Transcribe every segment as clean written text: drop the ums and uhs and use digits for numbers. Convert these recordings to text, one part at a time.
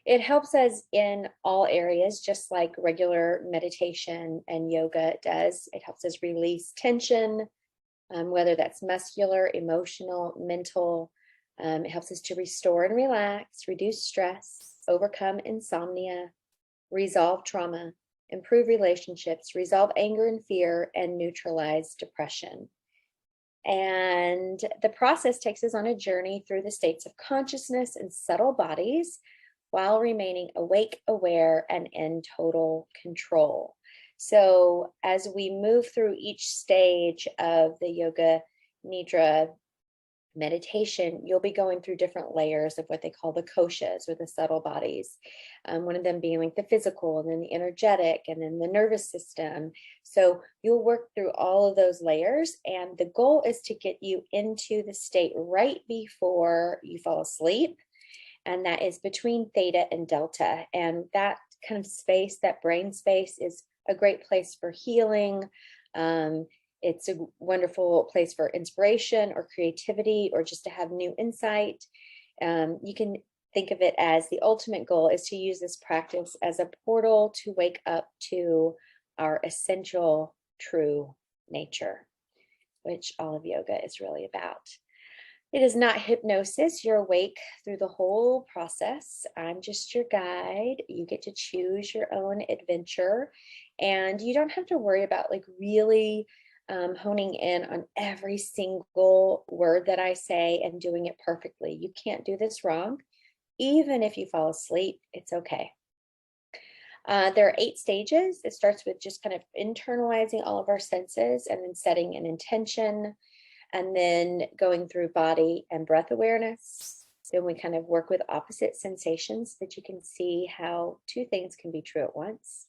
It helps us in all areas, just like regular meditation and yoga does. It helps us release tension, whether that's muscular, emotional, mental. It helps us to restore and relax, reduce stress, overcome insomnia, resolve trauma, improve relationships, resolve anger and fear, and neutralize depression. And the process takes us on a journey through the states of consciousness and subtle bodies while remaining awake, aware, and in total control. So as we move through each stage of the yoga nidra meditation, you'll be going through different layers of what they call the koshas, or the subtle bodies. One of them being like the physical, and then the energetic, and then the nervous system. So you'll work through all of those layers, and the goal is to get you into the state right before you fall asleep, and that is between theta and delta. And that kind of space, that brain space, is a great place for healing. It's a wonderful place for inspiration or creativity, or just to have new insight. You can think of it as the ultimate goal is to use this practice as a portal to wake up to our essential true nature, which all of yoga is really about. It is not hypnosis. You're awake through the whole process. I'm just your guide. You get to choose your own adventure, and you don't have to worry about like really honing in on every single word that I say and doing it perfectly. You can't do this wrong. Even if you fall asleep, it's okay. There are 8 stages. It starts with just kind of internalizing all of our senses, and then setting an intention, and then going through body and breath awareness. Then we kind of work with opposite sensations so that you can see how 2 things can be true at once.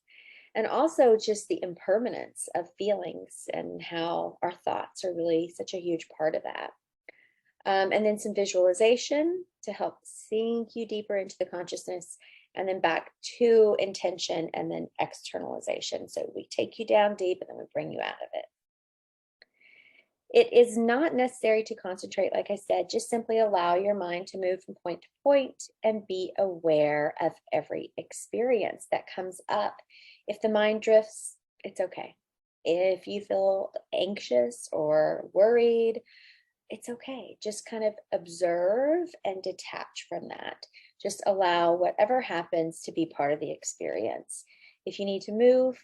And also just the impermanence of feelings and how our thoughts are really such a huge part of that. And then some visualization to help sink you deeper into the consciousness, and then back to intention, and then externalization. So we take you down deep and then we bring you out of it. It is not necessary to concentrate, like I said, just simply allow your mind to move from point to point and be aware of every experience that comes up. If the mind drifts, it's okay. If you feel anxious or worried, it's okay. Just kind of observe and detach from that. Just allow whatever happens to be part of the experience. If you need to move,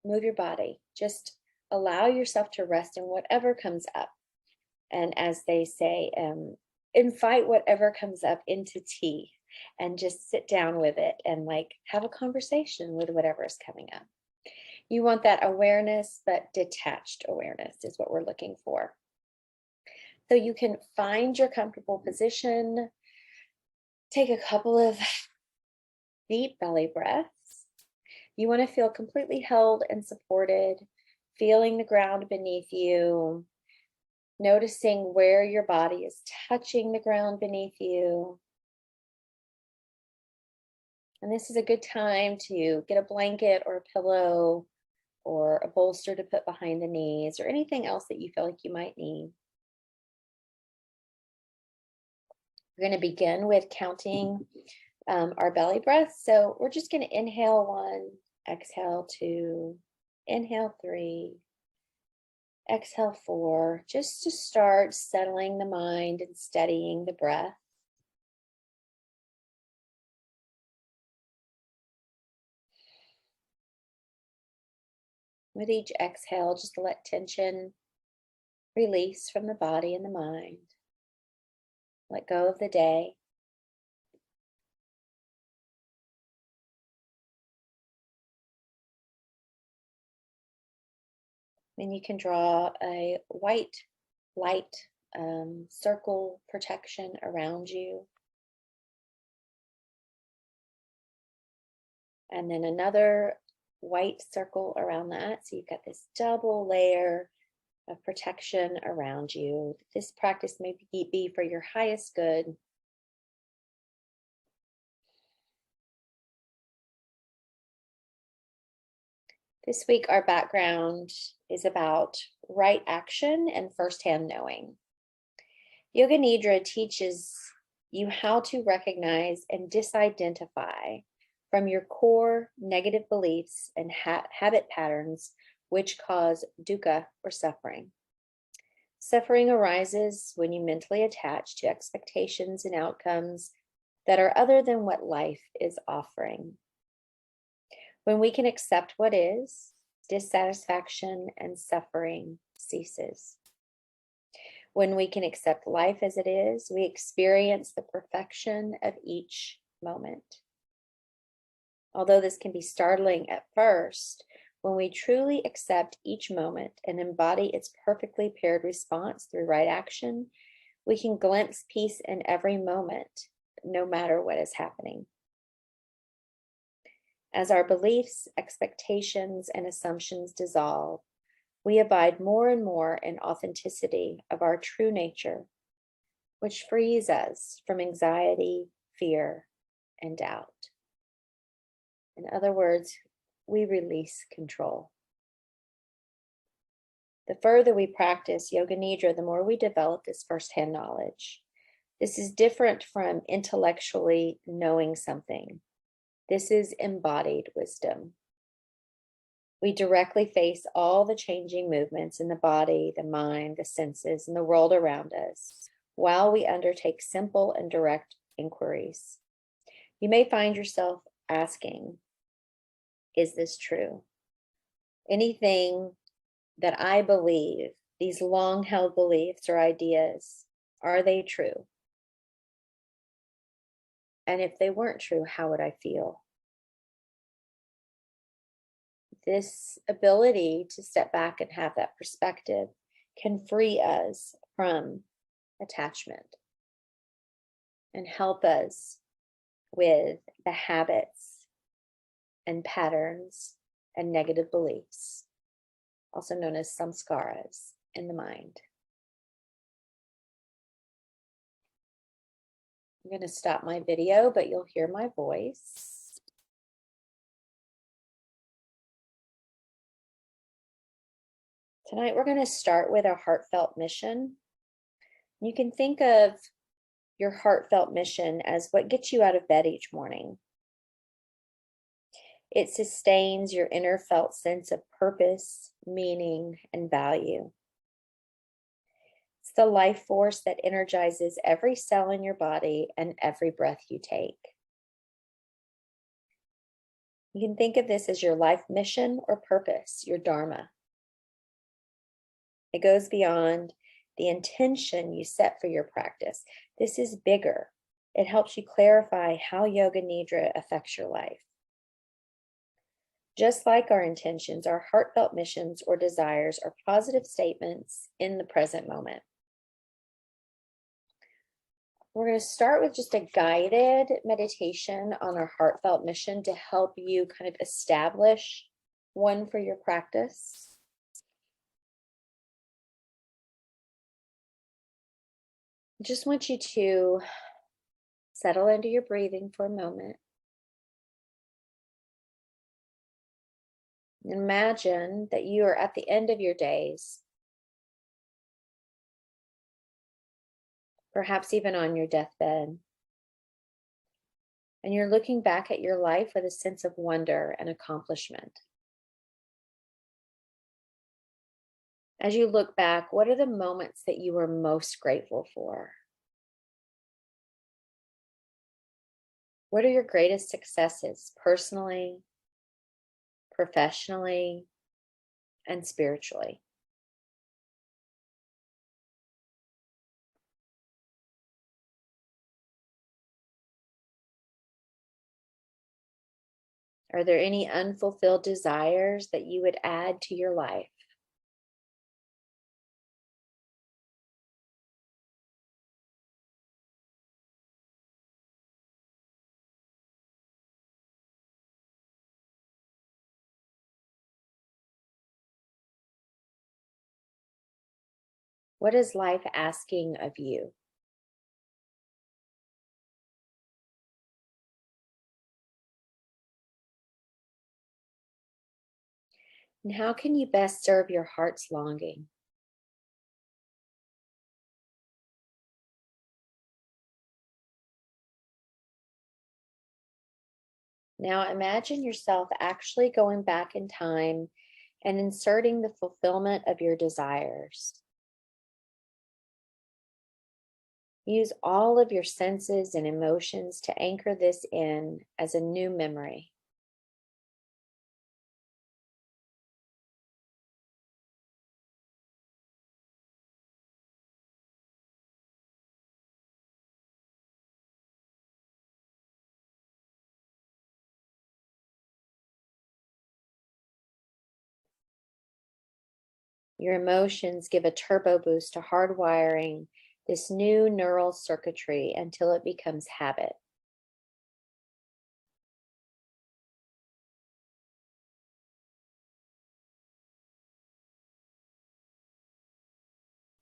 move your body. Just allow yourself to rest in whatever comes up. And as they say, invite whatever comes up into tea, and just sit down with it and like have a conversation with whatever is coming up. You want that awareness, but detached awareness is what we're looking for. So you can find your comfortable position. Take a couple of deep belly breaths. You want to feel completely held and supported, feeling the ground beneath you, noticing where your body is touching the ground beneath you. And this is a good time to get a blanket or a pillow or a bolster to put behind the knees, or anything else that you feel like you might need. We're going to begin with counting our belly breaths. So we're just going to inhale 1, exhale 2, inhale 3, exhale 4, just to start settling the mind and steadying the breath. With each exhale, just let tension release from the body and the mind. Let go of the day. Then you can draw a white light circle protection around you. And then another white circle around that. So you've got this double layer of protection around you. This practice may be for your highest good. This week, our background is about right action and firsthand knowing. Yoga Nidra teaches you how to recognize and disidentify from your core negative beliefs and habit patterns which cause dukkha or suffering. Suffering arises when you mentally attach to expectations and outcomes that are other than what life is offering. When we can accept what is, dissatisfaction and suffering ceases. When we can accept life as it is, we experience the perfection of each moment. Although this can be startling at first, when we truly accept each moment and embody its perfectly paired response through right action, we can glimpse peace in every moment, no matter what is happening. As our beliefs, expectations, and assumptions dissolve, we abide more and more in authenticity of our true nature, which frees us from anxiety, fear, and doubt. In other words, we release control. The further we practice Yoga Nidra, the more we develop this firsthand knowledge. This is different from intellectually knowing something. This is embodied wisdom. We directly face all the changing movements in the body, the mind, the senses, and the world around us while we undertake simple and direct inquiries. You may find yourself asking, is this true? Anything that I believe, these long-held beliefs or ideas, are they true? And if they weren't true, how would I feel? This ability to step back and have that perspective can free us from attachment and help us with the habits and patterns and negative beliefs, also known as samskaras, in the mind. I'm going to stop my video, but you'll hear my voice. Tonight, we're going to start with our heartfelt mission. You can think of your heartfelt mission as what gets you out of bed each morning. It sustains your inner felt sense of purpose, meaning, and value. It's the life force that energizes every cell in your body and every breath you take. You can think of this as your life mission or purpose, your dharma. It goes beyond the intention you set for your practice. This is bigger. It helps you clarify how Yoga Nidra affects your life. Just like our intentions, our heartfelt missions or desires are positive statements in the present moment. We're going to start with just a guided meditation on our heartfelt mission to help you kind of establish one for your practice. I just want you to settle into your breathing for a moment. Imagine that you are at the end of your days, perhaps even on your deathbed, and you're looking back at your life with a sense of wonder and accomplishment. As you look back, what are the moments that you were most grateful for? What are your greatest successes personally, professionally, and spiritually? Are there any unfulfilled desires that you would add to your life? What is life asking of you? And how can you best serve your heart's longing? Now imagine yourself actually going back in time and inserting the fulfillment of your desires. Use all of your senses and emotions to anchor this in as a new memory. Your emotions give a turbo boost to hardwiring this new neural circuitry until it becomes habit.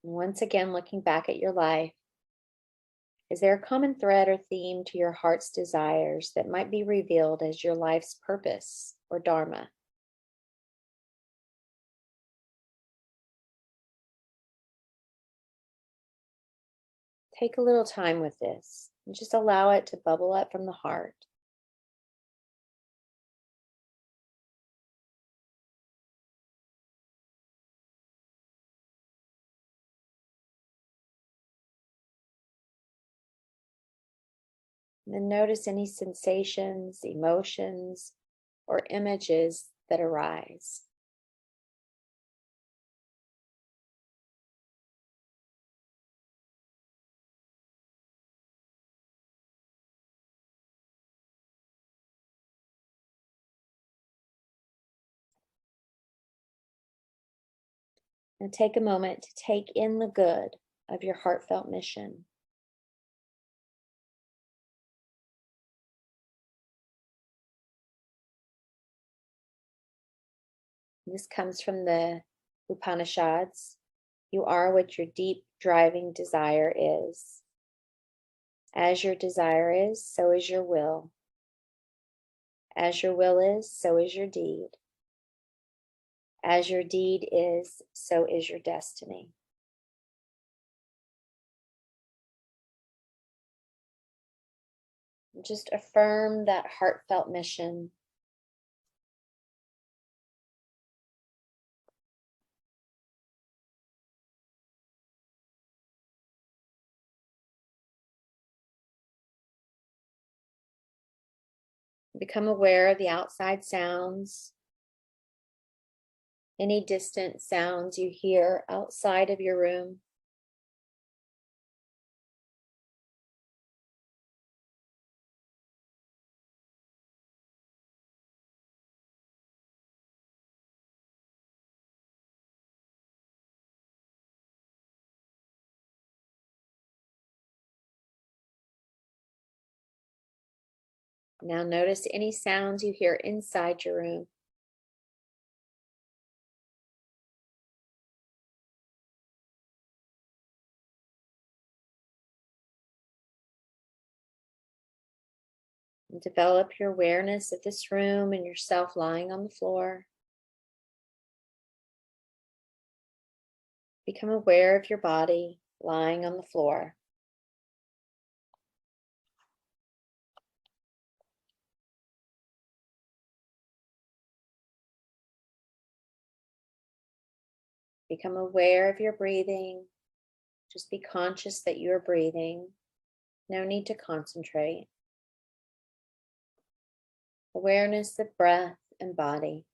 And once again, looking back at your life, is there a common thread or theme to your heart's desires that might be revealed as your life's purpose or dharma? Take a little time with this and just allow it to bubble up from the heart. And then notice any sensations, emotions, or images that arise. And take a moment to take in the good of your heartfelt mission. This comes from the Upanishads. You are what your deep driving desire is. As your desire is, so is your will. As your will is, so is your deed. As your deed is, so is your destiny. Just affirm that heartfelt mission. Become aware of the outside sounds, any distant sounds you hear outside of your room. Now notice any sounds you hear inside your room. And develop your awareness of this room and yourself lying on the floor. Become aware of your body lying on the floor. Become aware of your breathing. Just be conscious that you're breathing. No need to concentrate. Awareness of breath and body.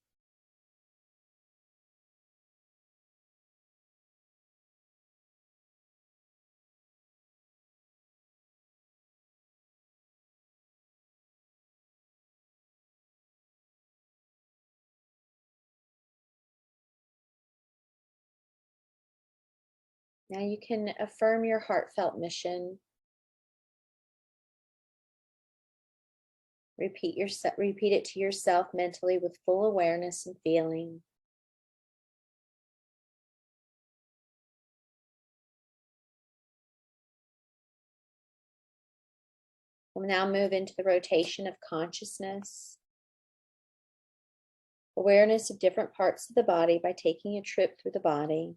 Now you can affirm your heartfelt mission. Repeat it to yourself mentally with full awareness and feeling. We'll now move into the rotation of consciousness. Awareness of different parts of the body by taking a trip through the body.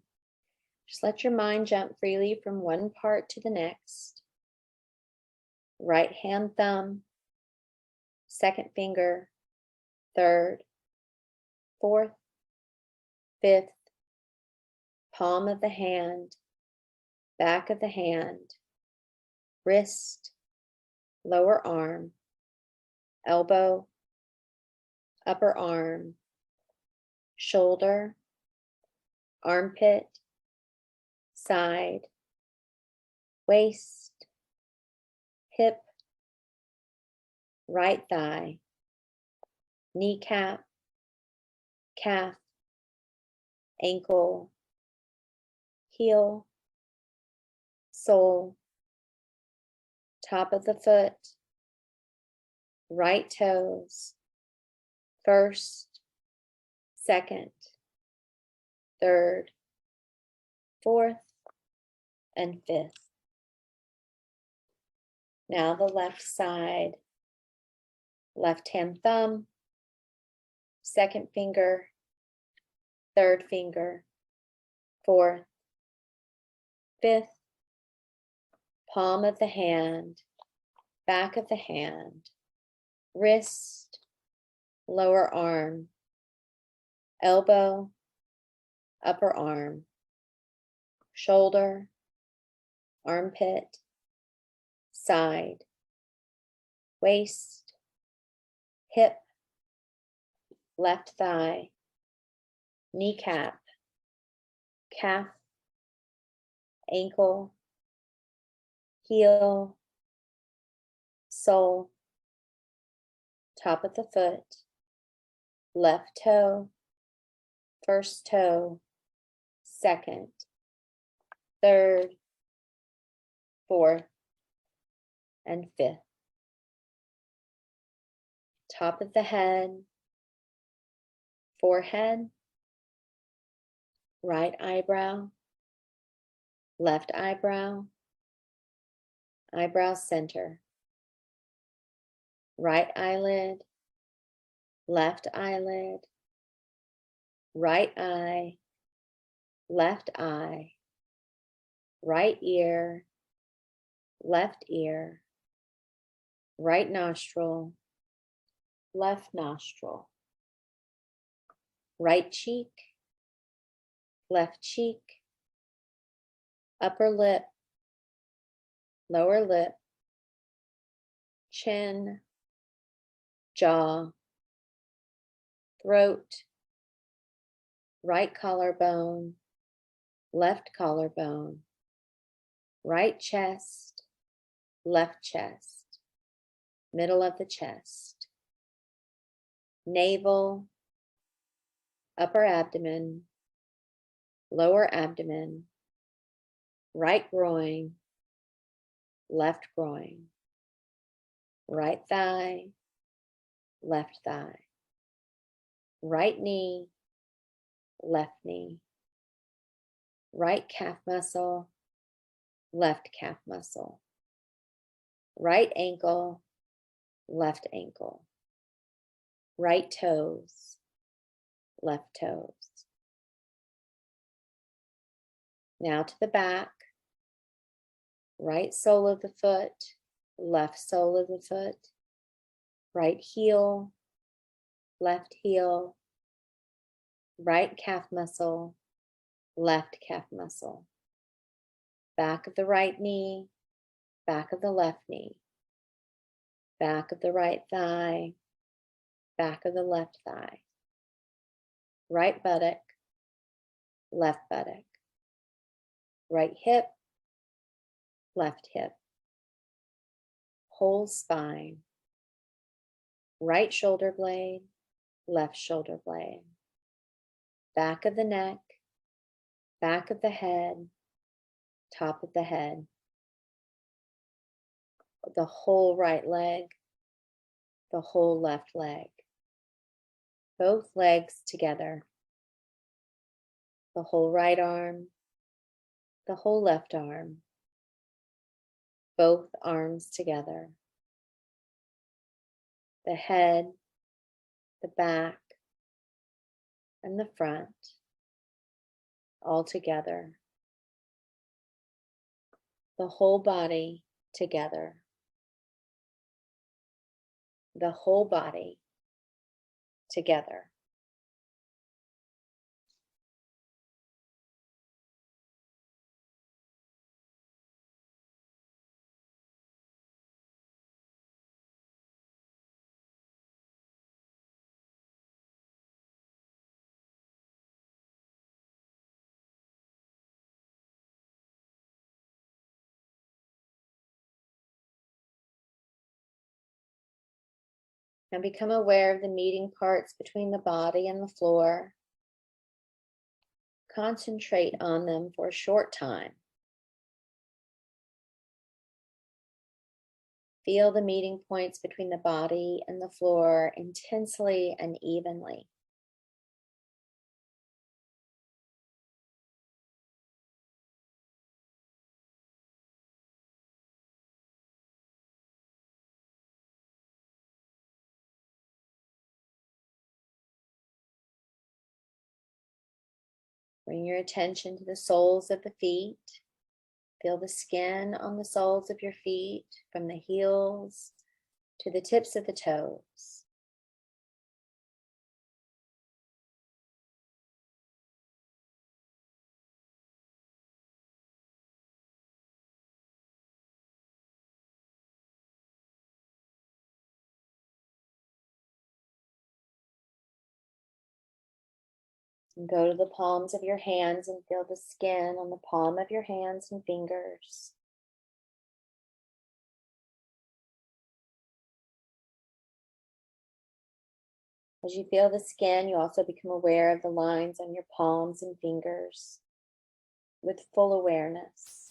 Just let your mind jump freely from one part to the next. Right hand thumb, second finger, third, fourth, fifth, palm of the hand, back of the hand, wrist, lower arm, elbow, upper arm, shoulder, armpit, side, waist, hip, right thigh, kneecap, calf, ankle, heel, sole, top of the foot, right toes, first, second, third, fourth, and fifth. Now the left side, left hand thumb, second finger, third finger, fourth, fifth, palm of the hand, back of the hand, wrist, lower arm, elbow, upper arm, shoulder, armpit, side, waist, hip, left thigh, kneecap, calf, ankle, heel, sole, top of the foot, left toe, first toe, second, third, fourth, and fifth. Top of the head, forehead, right eyebrow, left eyebrow, eyebrow center, right eyelid, left eyelid, right eye, left eye, right ear, left ear, right nostril, left nostril, right cheek, left cheek, upper lip, lower lip, chin, jaw, throat, right collarbone, left collarbone, right chest, left chest, middle of the chest, navel, upper abdomen, lower abdomen, right groin, left groin, right thigh, left thigh, right knee, left knee, right calf muscle, left calf muscle, right ankle, left ankle, right toes, left toes. Now to the back, right sole of the foot, left sole of the foot, right heel, left heel, right calf muscle, left calf muscle, back of the right knee, back of the left knee, back of the right thigh, back of the left thigh, right buttock, left buttock, right hip, left hip, whole spine, right shoulder blade, left shoulder blade, back of the neck, back of the head, top of the head, the whole right leg, the whole left leg, both legs together, the whole right arm, the whole left arm, both arms together, the head, the back, and the front, all together, the whole body together. the whole body together. And become aware of the meeting parts between the body and the floor. Concentrate on them for a short time. Feel the meeting points between the body and the floor intensely and evenly. Bring your attention to the soles of the feet. Feel the skin on the soles of your feet from the heels to the tips of the toes. And go to the palms of your hands and feel the skin on the palm of your hands and fingers. As you feel the skin, you also become aware of the lines on your palms and fingers with full awareness.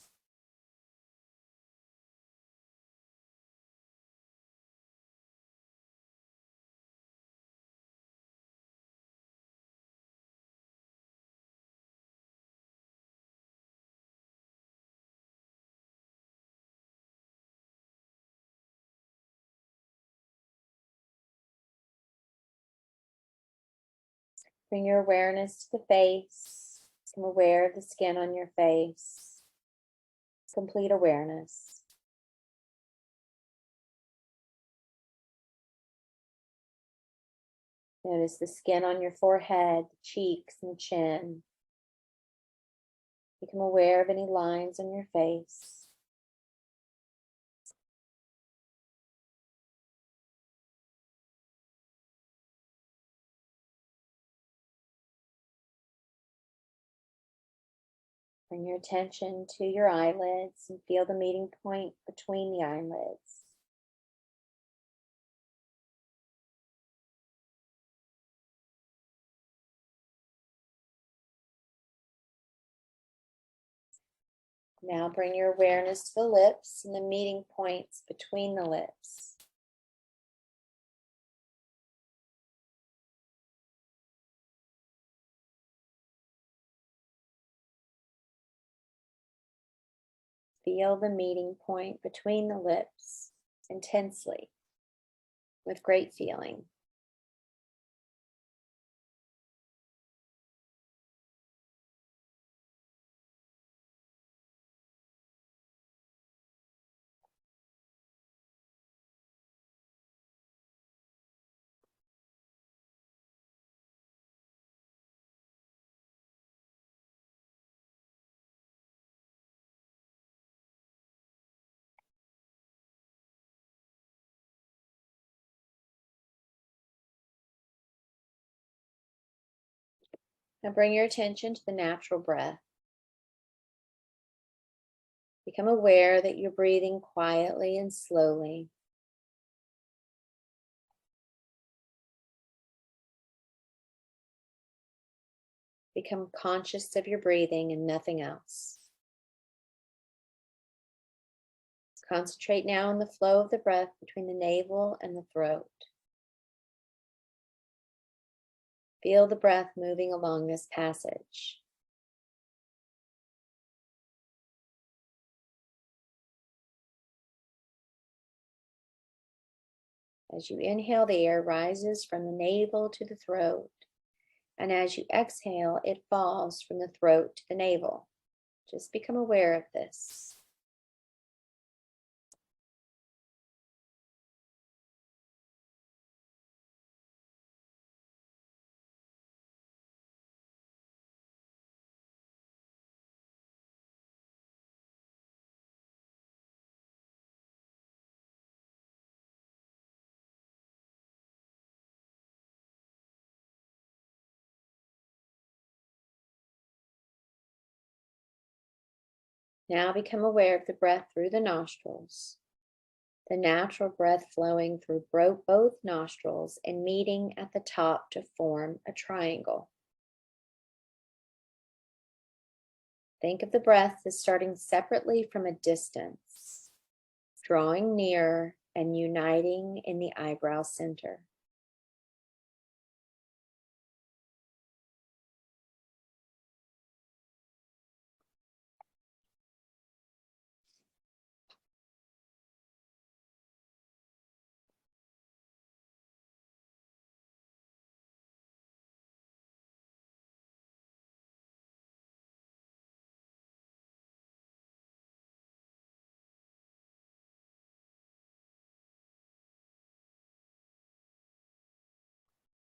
Bring your awareness to the face. Become aware of the skin on your face. Complete awareness. Notice the skin on your forehead, the cheeks, and the chin. Become aware of any lines on your face. Bring your attention to your eyelids and feel the meeting point between the eyelids. Now bring your awareness to the lips and the meeting points between the lips. Feel the meeting point between the lips intensely, with great feeling. Now bring your attention to the natural breath. Become aware that you're breathing quietly and slowly. Become conscious of your breathing and nothing else. Concentrate now on the flow of the breath between the navel and the throat. Feel the breath moving along this passage. As you inhale, the air rises from the navel to the throat. And as you exhale, it falls from the throat to the navel. Just become aware of this. Now become aware of the breath through the nostrils, the natural breath flowing through both nostrils and meeting at the top to form a triangle. Think of the breath as starting separately from a distance, drawing near and uniting in the eyebrow center.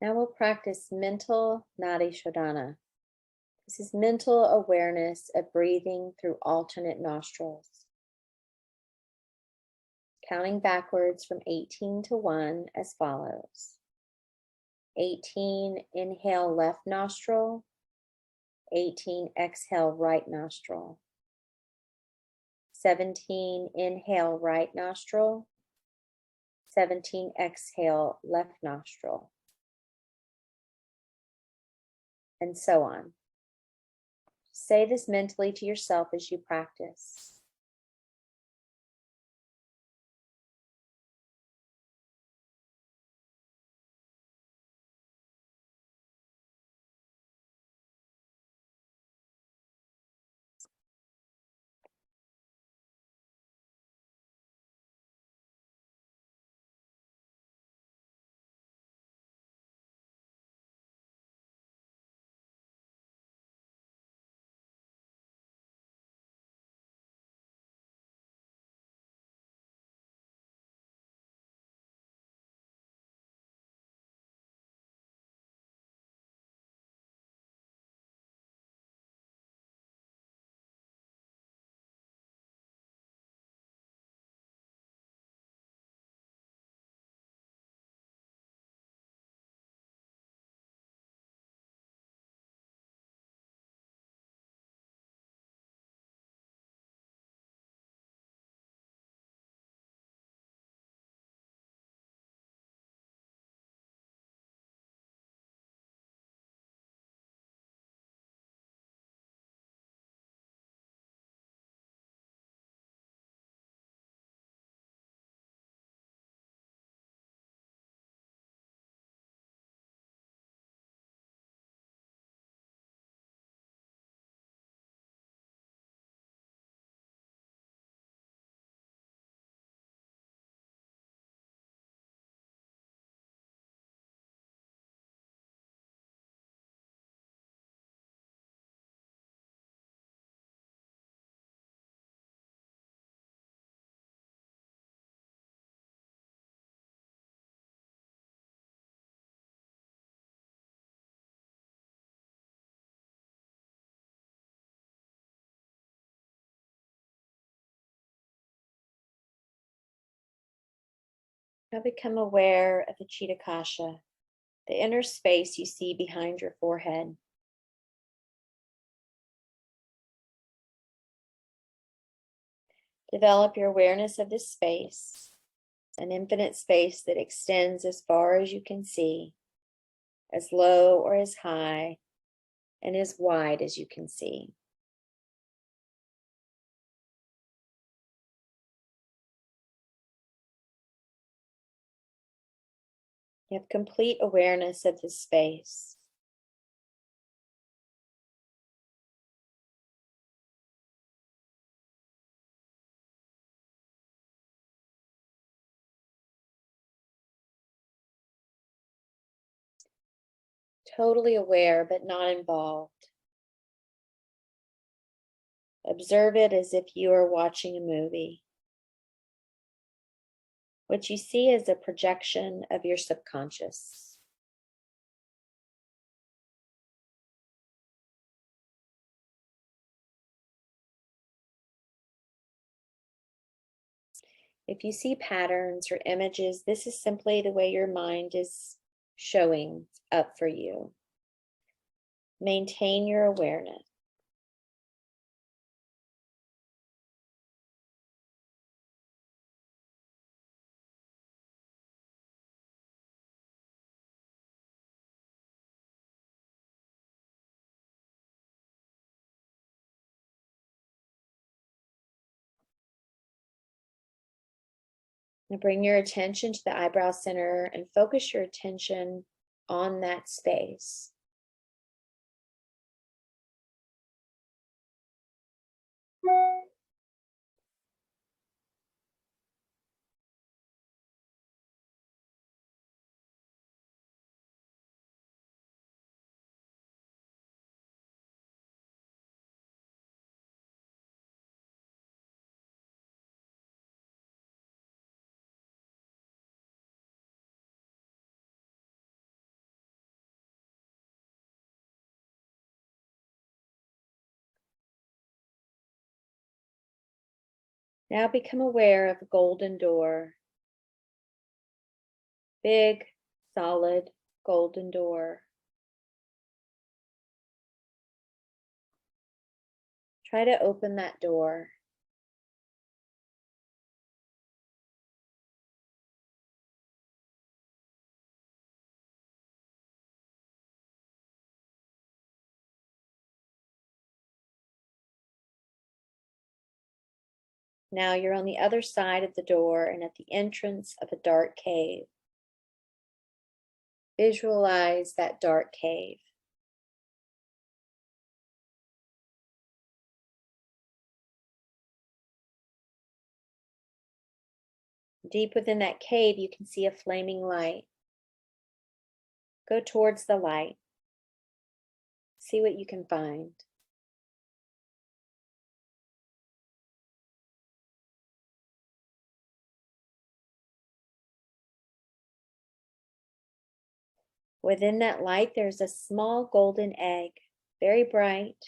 Now we'll practice mental Nadi Shodhana. This is mental awareness of breathing through alternate nostrils. Counting backwards from 18 to 1 as follows. 18, inhale left nostril. 18, exhale right nostril. 17, inhale right nostril. 17, exhale left nostril. And so on. Say this mentally to yourself as you practice. Now become aware of the Chitakasha, the inner space you see behind your forehead. Develop your awareness of this space, an infinite space that extends as far as you can see, as low or as high, and as wide as you can see. You have complete awareness of this space. Totally aware, but not involved. Observe it as if you are watching a movie. What you see is a projection of your subconscious. If you see patterns or images, this is simply the way your mind is showing up for you. Maintain your awareness. Now bring your attention to the eyebrow center and focus your attention on that space. Now become aware of the golden door. Big, solid, golden door. Try to open that door. Now you're on the other side of the door and at the entrance of a dark cave. Visualize that dark cave. Deep within that cave, you can see a flaming light. Go towards the light. See what you can find. Within that light, there's a small golden egg, very bright,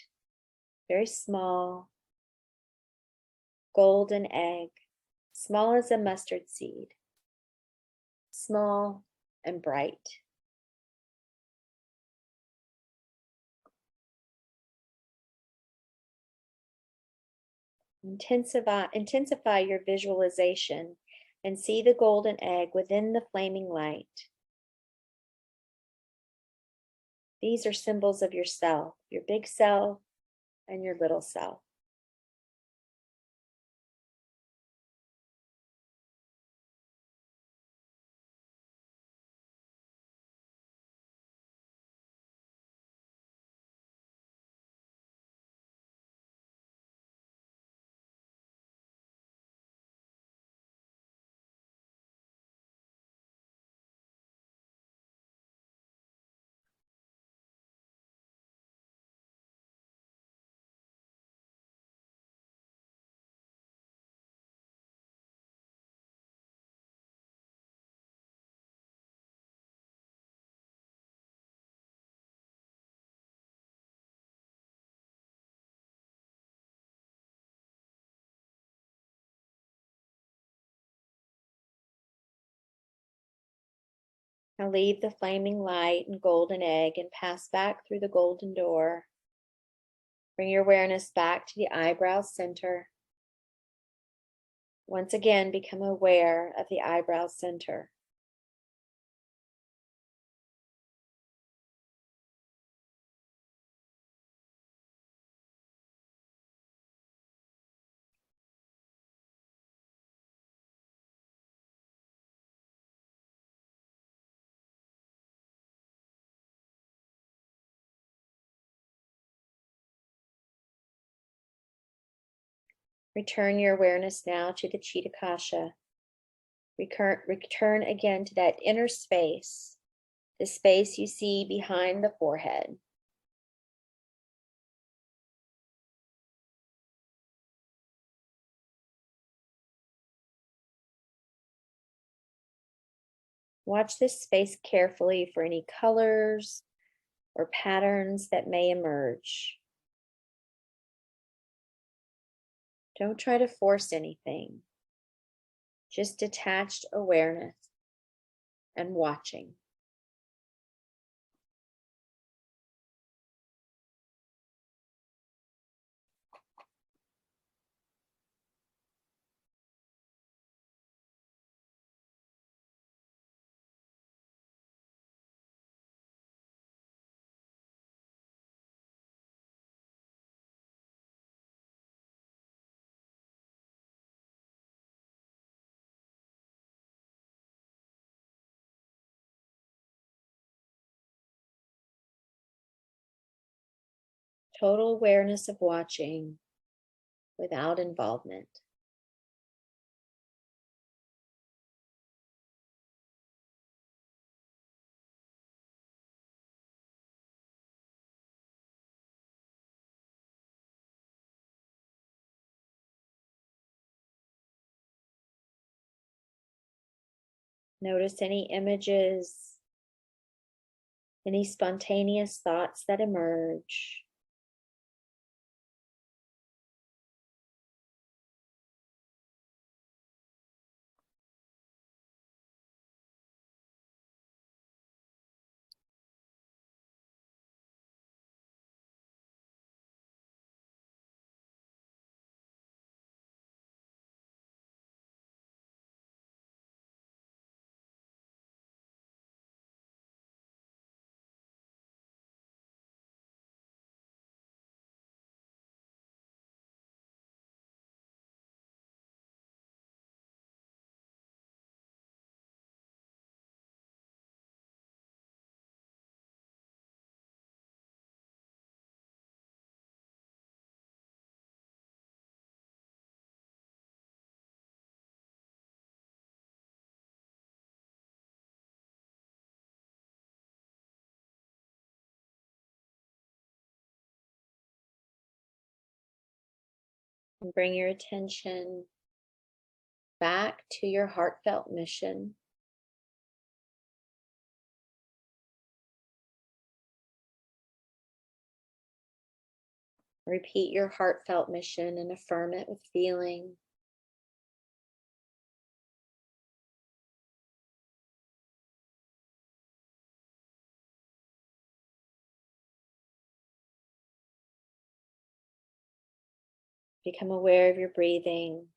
very small, golden egg, small as a mustard seed, small and bright. Intensify your visualization and see the golden egg within the flaming light. These are symbols of yourself, your big self and your little self. Now leave the flaming light and golden egg and pass back through the golden door. Bring your awareness back to the eyebrow center. Once again, become aware of the eyebrow center. Return your awareness now to the Chitakasha. Return again to that inner space, the space you see behind the forehead. Watch this space carefully for any colors or patterns that may emerge. Don't try to force anything. Just detached awareness and watching. Total awareness of watching without involvement. Notice any images, any spontaneous thoughts that emerge. And bring your attention back to your heartfelt mission. Repeat your heartfelt mission and affirm it with feeling. Become aware of your breathing,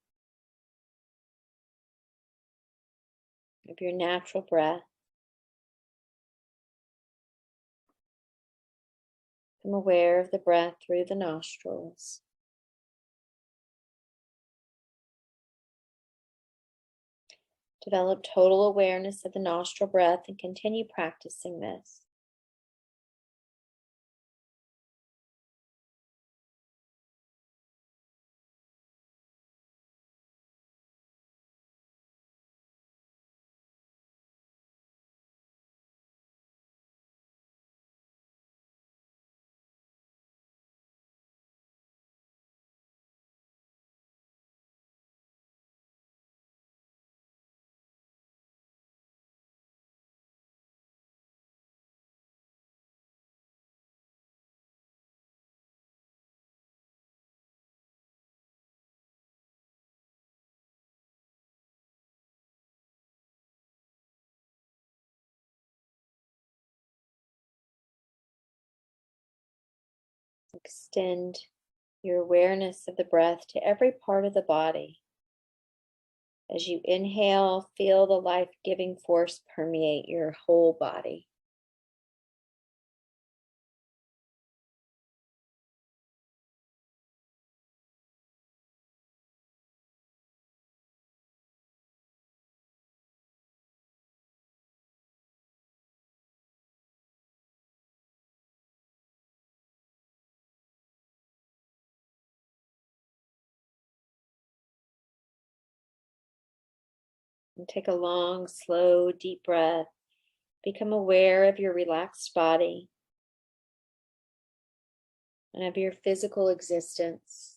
of your natural breath. Become aware of the breath through the nostrils. Develop total awareness of the nostril breath and continue practicing this. Extend your awareness of the breath to every part of the body. As you inhale, feel the life-giving force permeate your whole body. And take a long, slow, deep breath. Become aware of your relaxed body and of your physical existence.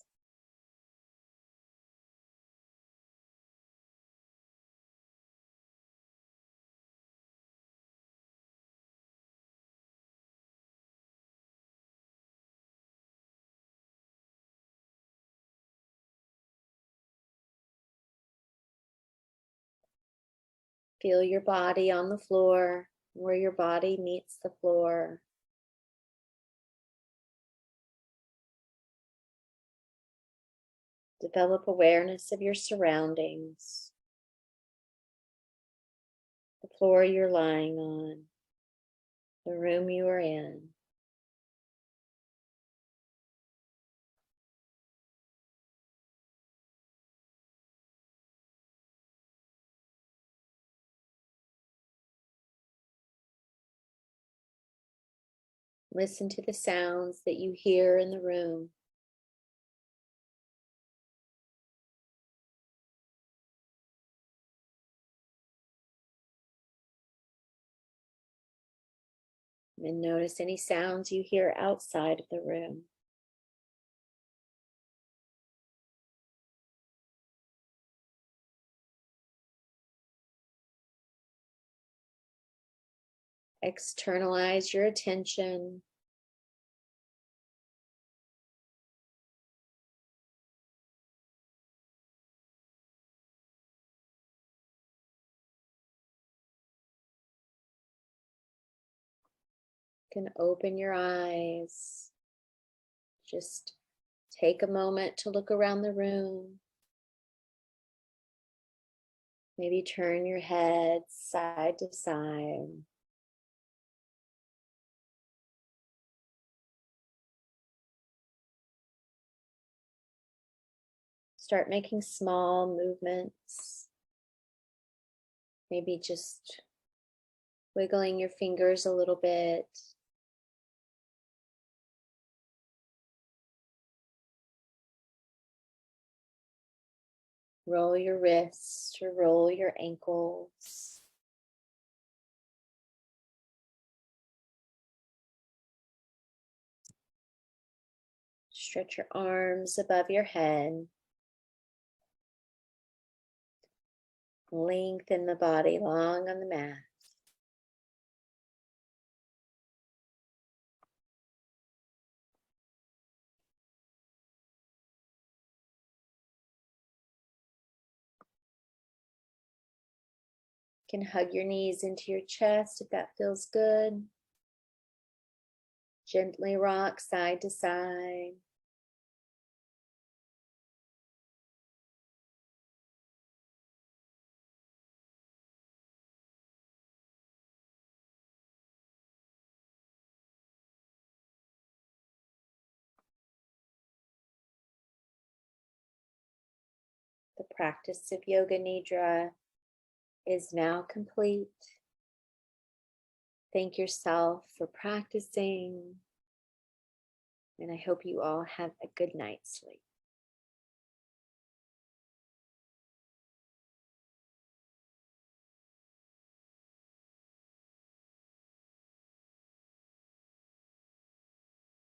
Feel your body on the floor, where your body meets the floor. Develop awareness of your surroundings, the floor you're lying on, the room you are in. Listen to the sounds that you hear in the room. And notice any sounds you hear outside of the room. Externalize your attention. You can open your eyes. Just take a moment to look around the room. Maybe turn your head side to side. Start making small movements. Maybe just wiggling your fingers a little bit. Roll your wrists or roll your ankles. Stretch your arms above your head. Lengthen the body long on the mat. You can hug your knees into your chest if that feels good. Gently rock side to side. The practice of Yoga Nidra is now complete. Thank yourself for practicing, and I hope you all have a good night's sleep.